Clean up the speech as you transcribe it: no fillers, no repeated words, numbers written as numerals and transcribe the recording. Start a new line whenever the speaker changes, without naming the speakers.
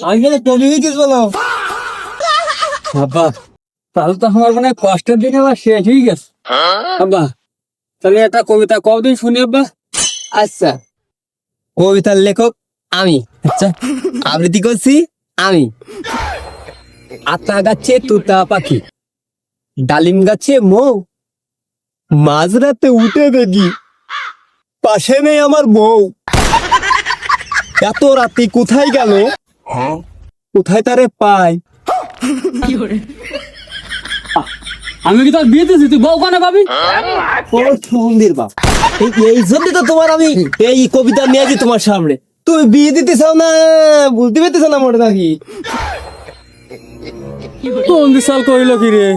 আমি গেলে কবি হয়ে বলো বাবা, তাহলে তো আমার মানে কষ্টের দিন আবার শেষ হয়ে গেছে। আব্বা তাহলে একটা কবিতা কদিন শুনি আব্বা।
আচ্ছা, কবিতার লেখক আমি।
আচ্ছা,
আবৃত্তি করছি আমি। আতা গাছে তুতা পাখি, ডালিম গাছে মৌ, মাঝরাতে উঠে দেখি পাশে নেই আমার বউ। এত রাতে কোথায় গেল, কোথায় তারে পাই।
আমি কি তোর বিয়ে দিয়েছি, তুই বউ কানে পাবি?
মন্দির বাপ, এই জন্য তো তোমার আমি এই কবিতা নিয়ে আছি তোমার সামনে। তুমি বিয়ে দিতে চাও না, বুঝতে পেরেছ না মোটে নাকি?
কোন বিশাল কইল কি রে?